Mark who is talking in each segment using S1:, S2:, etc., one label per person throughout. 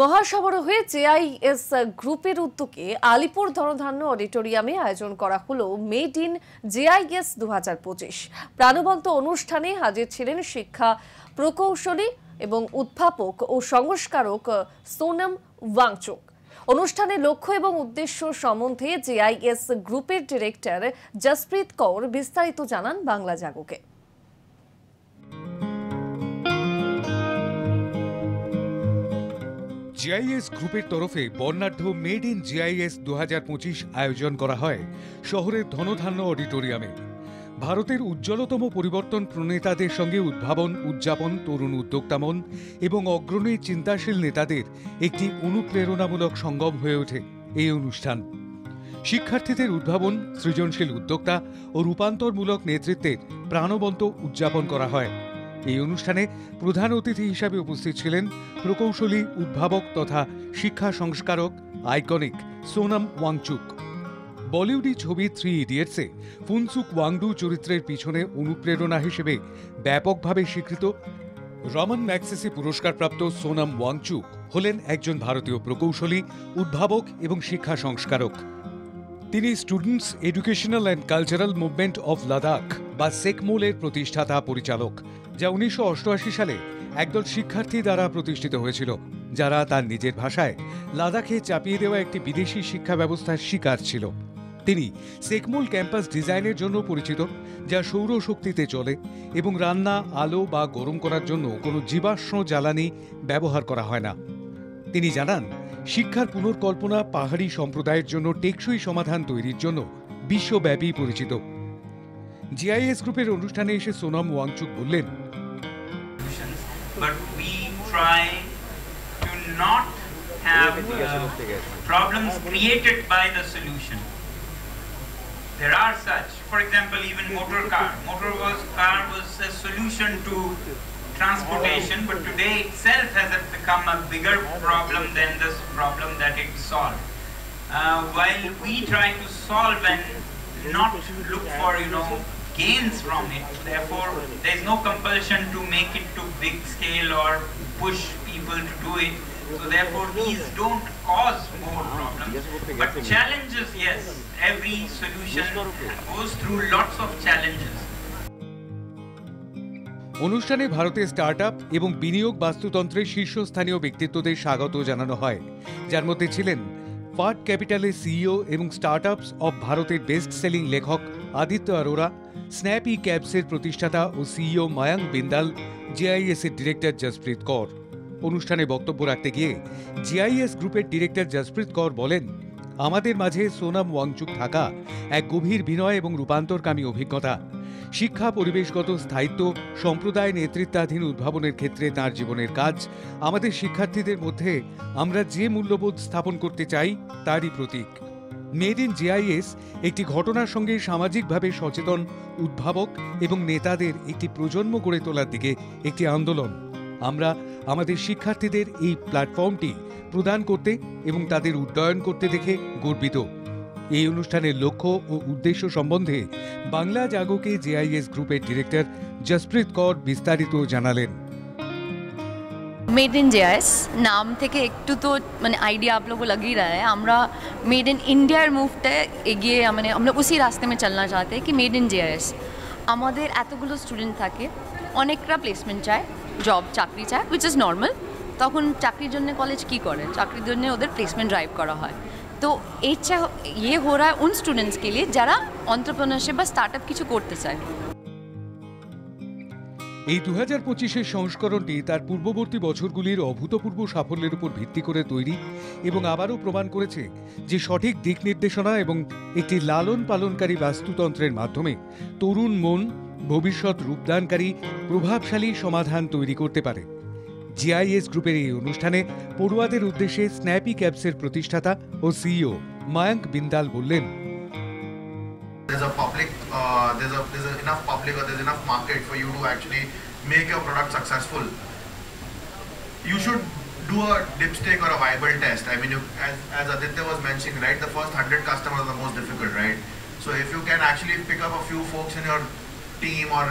S1: মহাসমারোহে JIS গ্রুপের উদ্যোগে আলিপুর ধনধান্য অডিটোরিয়ামে আয়োজন করা হলো মেড ইন জেআইএস 2025। প্রাণবন্ত অনুষ্ঠানে হাজির ছিলেন শিক্ষা প্রকৌশলী এবং উদ্ভাবক ও সংস্কারক সোনাম ওয়াংচুক। অনুষ্ঠানে লক্ষ্য এবং উদ্দেশ্য সম্বন্ধে জেআইএস গ্রুপের ডিরেক্টর জসপ্রীত কৌর বিস্তারিত জানান বাংলা জাগকে।
S2: জেআইএস গ্রুপের তরফে বর্ণাঢ্য মেড ইন জেআইএস 2025 আয়োজন করা হয় শহরের ধনধান্য অডিটোরিয়ামে। ভারতের উজ্জ্বলতম পরিবর্তন প্রণেতাদের সঙ্গে উদ্ভাবন, উদযাপন, তরুণ উদ্যোক্তামন এবং অগ্রণী চিন্তাশীল নেতাদের একটি অনুপ্রেরণামূলক সঙ্গম হয়ে ওঠে এই অনুষ্ঠান। শিক্ষার্থীদের উদ্ভাবন, সৃজনশীল উদ্যোক্তা ও রূপান্তরমূলক নেতৃত্বের প্রাণবন্ত উদযাপন করা হয়। এই অনুষ্ঠানে প্রধান অতিথি হিসাবে উপস্থিত ছিলেন প্রকৌশলী, উদ্ভাবক তথা শিক্ষা সংস্কারক আইকনিক সোনাম ওয়াংচুক। বলিউডি ছবি 3 ইডিয়টসে ফুনসুক ওয়াংডু চরিত্রের পিছনে অনুপ্রেরণা হিসেবে ব্যাপকভাবে স্বীকৃত রমন ম্যাগসেসে পুরস্কারপ্রাপ্ত সোনাম ওয়াংচুক হলেন একজন ভারতীয় প্রকৌশলী, উদ্ভাবক এবং শিক্ষা সংস্কারক। তিনি students educational and cultural movement of Ladakh বা সেকমোলের প্রতিষ্ঠাতা পরিচালক, যা 1988 সালে একদল শিক্ষার্থী দ্বারা প্রতিষ্ঠিত হয়েছিল, যারা তার নিজের ভাষায় লাদাখে চাপিয়ে দেওয়া একটি বিদেশি শিক্ষা ব্যবস্থার শিকার ছিল। তিনি সেকমোল ক্যাম্পাস ডিজাইনের জন্য পরিচিত, যা সৌরশক্তিতে চলে এবং রান্না, আলো বা গরম করার জন্য কোনো জীবাশ্ম জ্বালানি ব্যবহার করা হয় না। তিনি জানান, শিক্ষার পুনর্কল্পনা পাহাড়ি সম্প্রদায়ের জন্য টেকসই সমাধান তৈরির জন্য বিশ্বব্যাপী পরিচিত। জেআইএস গ্রুপের অনুষ্ঠানে এসে সোনাম ওয়াংচুক বললেন,
S3: But we try to not have problems created by the solution. There are such, for example, even motor car was a solution to transportation, but today itself has become a bigger problem than this problem that it solved. While we try to solve and not look for, gains from it, therefore there is no compulsion to make it to big scale or push people to do it, so therefore these don't cause more problems, but challenges, yes, every solution goes through lots of challenges.
S2: অনুষ্ঠানে ভারতের startup এবং বিনিয়োগ বাস্তুতন্ত্রের শীর্ষস্থানীয় ব্যক্তিত্বদের স্বাগত জানানো হয়, যার মধ্যে ছিলেন ফার্ট ক্যাপিটালের সিইও এবং স্টার্টআপস অব ভারতের বেস্ট সেলিং লেখক আদিত্য অরোরা, স্ন্যাপি ক্যাবসের প্রতিষ্ঠাতা ও সিইও মায়াঙ্ক বিন্দাল, জেআইএস এর ডিরেক্টর জসপ্রীত কৌর। অনুষ্ঠানে বক্তব্য রাখতে গিয়ে জেআইএস গ্রুপের ডিরেক্টর জসপ্রীত কৌর বলেন, আমাদের মাঝে সোনাম ওয়াংচুক থাকা এক গভীর বিনয় এবং রূপান্তরকামী অভিজ্ঞতা। শিক্ষা, পরিবেশগত স্থায়িত্ব, সম্প্রদায় নেতৃত্বাধীন উদ্ভাবনের ক্ষেত্রে তাঁর জীবনের কাজ আমাদের শিক্ষার্থীদের মধ্যে আমরা যে মূল্যবোধ স্থাপন করতে চাই তারই প্রতীক। মেড ইন জেআইএস একটি ঘটনার সঙ্গে সামাজিকভাবে সচেতন উদ্ভাবক এবং নেতাদের একটি প্রজন্ম গড়ে তোলার দিকে একটি আন্দোলন। আমরা আমাদের শিক্ষার্থীদের এই প্ল্যাটফর্মটি প্রদান করতে এবং তাদের উন্নয়ন করতে দেখে গর্বিত। এই অনুষ্ঠানের লক্ষ্য ও উদ্দেশ্য সম্বন্ধে বাংলা জাগকে জেআইএস গ্রুপের ডিরেক্টর জসপ্রীত কৌর বিস্তারিত জানালেন।
S4: मेड इन जेआईएस नाम থেকে একটু তো आइडिया आप लोगों को लग ही रहा है। আমরা मेड इन इंडिया মুভটা এগিয়ে আমরা उसी रास्ते में चलना चाहते हैं कि मेड इन जेआईएस আমাদের এতগুলো স্টুডেন্ট থাকে, অনেকরা প্লেসমেন্ট চায়, জব চাকরি চায়, হুইচ ইজ নর্মাল। তখন চাকরির জন্য কলেজ কি করে, চাকরির জন্য ওদের প্লেসমেন্ট ড্রাইভ করা হয়। তো ये हो रहा है उन स्टूडेंट्स के लिए যারা এন্টারপ্রেনারশিপ বা স্টার্টআপ কিছু করতে চায়।
S2: এই 2025-এর সংস্করণটি তার পূর্ববর্তী বছরগুলির অভূতপূর্ব সাফল্যের উপর ভিত্তি করে তৈরি এবং আবারও প্রমাণ করেছে যে সঠিক দিক নির্দেশনা এবং একটি লালন পালনকারী বাস্তুতন্ত্রের মাধ্যমে তরুণ মন ভবিষ্যৎ রূপদানকারী প্রভাবশালী সমাধান তৈরি করতে পারে। জেআইএস গ্রুপের এই অনুষ্ঠানে পড়ুয়াদের উদ্দেশ্যে স্ন্যাপি ক্যাবসের প্রতিষ্ঠাতা ও সিইও মায়াঙ্ক বিন্দাল বললেন,
S5: there's enough public or there's enough market for you to actually make your product successful. You should do a dipstick or a Bible test. I mean, as Aditya was mentioning, right, the first 100 customers are the most difficult, right? So if you can actually pick up a few folks in your team or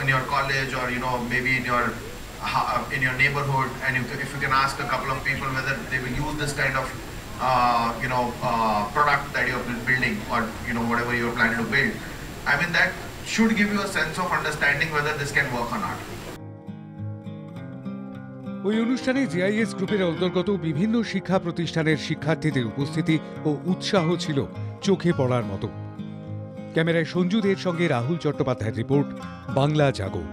S5: in your college or maybe in your in your neighborhood, and if you can ask a couple of people whether they will use this kind of product that you're building, or whatever you're planning to build, I mean that should give you a sense of understanding whether this can work or not.
S2: ওই অনুষ্ঠানে GIS গ্রুপের অন্তর্গত বিভিন্ন শিক্ষা প্রতিষ্ঠানের শিক্ষার্থীদের উপস্থিতি ও উৎসাহ ছিল চোখে পড়ার মতো। ক্যামেরায় সঞ্জুদের সঙ্গে রাহুল চট্টোপাধ্যায়ের রিপোর্ট, বাংলা জাগো।